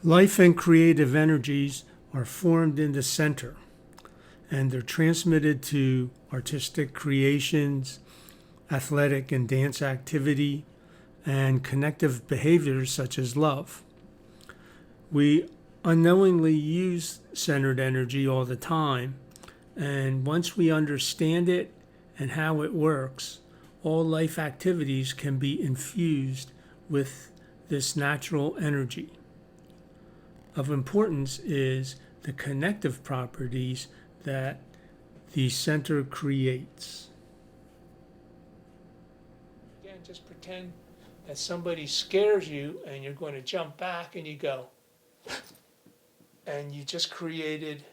Life and creative energies are formed in the center, and they're transmitted to artistic creations, athletic and dance activity, and connective behaviors such as love. We unknowingly use centered energy all the time, and once we understand it and how it works, all life activities can be infused with this natural energy. Of importance is the connective properties that the center creates. Again, just pretend that somebody scares you and you're going to jump back and you go, and you just created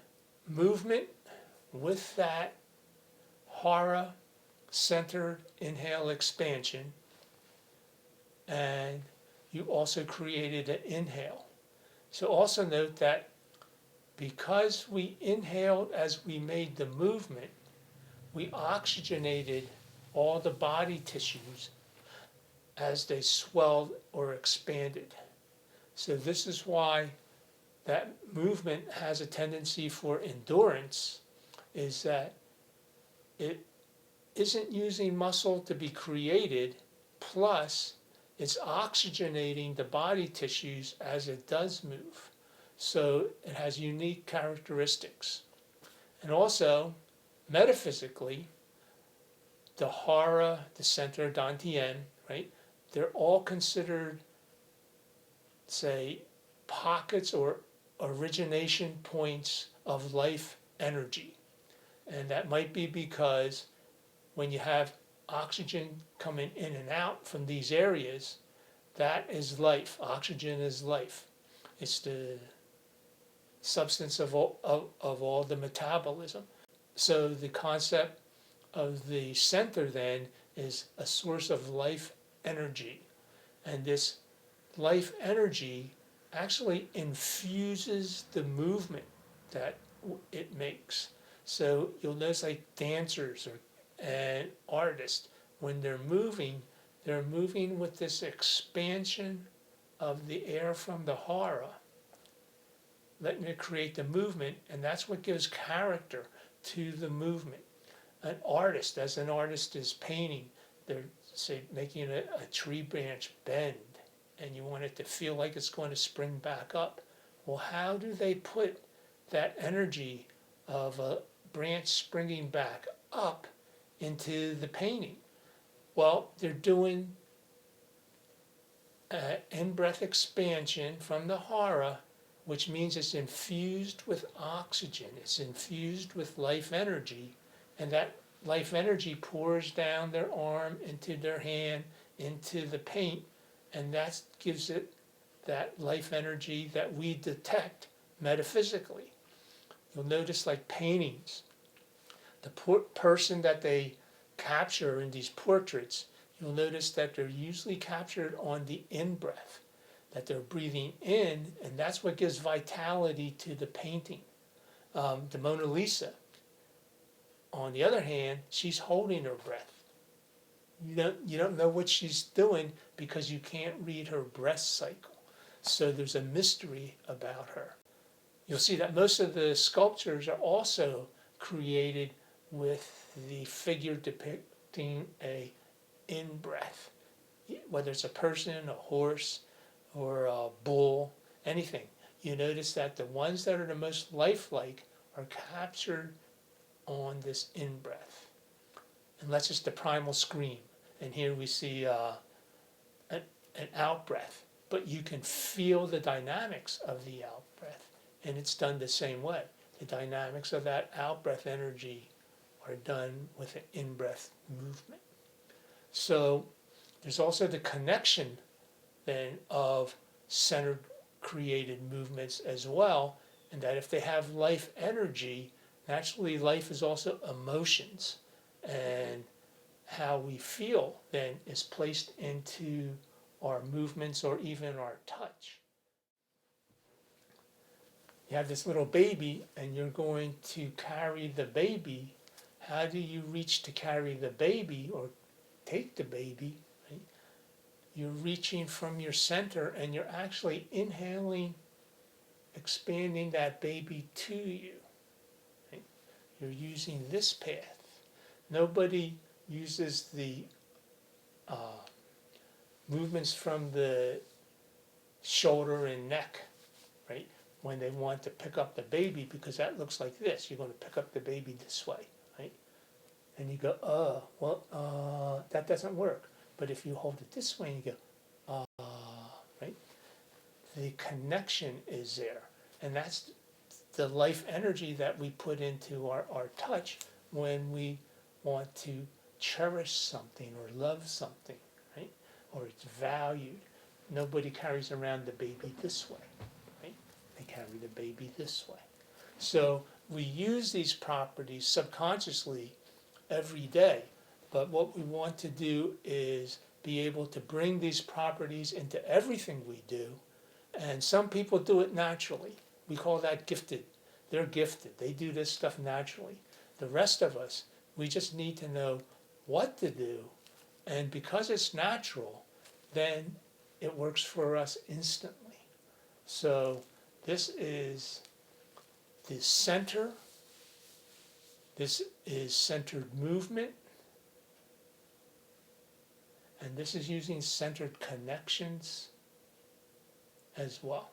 movement with that hara centered inhale expansion, and you also created an inhale. So also note that because we inhaled as we made the movement, we oxygenated all the body tissues as they swelled or expanded. So this is why that movement has a tendency for endurance, is that it isn't using muscle to be created, plus it's oxygenating the body tissues as it does move. So it has unique characteristics. And also, metaphysically, the hara, the center, dantian, right? They're all considered, say, pockets or origination points of life energy. And that might be because when you have oxygen coming in and out from these areas, that is life. Oxygen is life. It's the substance of all the metabolism. So the concept of the center then is a source of life energy. And this life energy actually infuses the movement that it makes. So you'll notice like dancers and artists, when they're moving with this expansion of the air from the hara, letting it create the movement, and that's what gives character to the movement. An artist, as an artist is painting, they're say making a tree branch bend, and you want it to feel like it's going to spring back up. Well, how do they put that energy of a branch springing back up into the painting? Well, they're doing in-breath expansion from the hara, which means it's infused with oxygen, it's infused with life energy, and that life energy pours down their arm, into their hand, into the paint, and that gives it that life energy that we detect metaphysically. You'll notice like paintings, the person that they capture in these portraits, you'll notice that they're usually captured on the in-breath, that they're breathing in, and that's what gives vitality to the painting. The Mona Lisa, on the other hand, she's holding her breath. You don't know what she's doing because you can't read her breath cycle. So there's a mystery about her. You'll see that most of the sculptures are also created with the figure depicting a in-breath, whether it's a person, a horse, or a bull, anything. You notice that the ones that are the most lifelike are captured on this in-breath. And that's just the primal scream. And here we see an out-breath. But you can feel the dynamics of the out-breath, and it's done the same way. The dynamics of that out-breath energy are done with an in-breath movement. So there's also the connection then of centered created movements as well, and that if they have life energy, naturally life is also emotions, and how we feel then is placed into our movements or even our touch. You have this little baby and you're going to carry the baby. How do you reach to carry the baby or take the baby? Right? You're reaching from your center and you're actually inhaling expanding that baby to you. Right? You're using this path. Nobody uses the movements from the shoulder and neck, right? When they want to pick up the baby, because that looks like this. You're going to pick up the baby this way, right? And you go, that doesn't work. But if you hold it this way and you go, right? The connection is there. And that's the life energy that we put into our touch when we want to cherish something or love something, right? Or it's valued. Nobody carries around the baby this way, right? They carry the baby this way. So we use these properties subconsciously every day, but what we want to do is be able to bring these properties into everything we do, and some people do it naturally. We call that gifted. They're gifted. They do this stuff naturally. The rest of us, we just need to know what to do, and because it's natural, then it works for us instantly. So this is the center. This is centered movement. And this is using centered connections as well.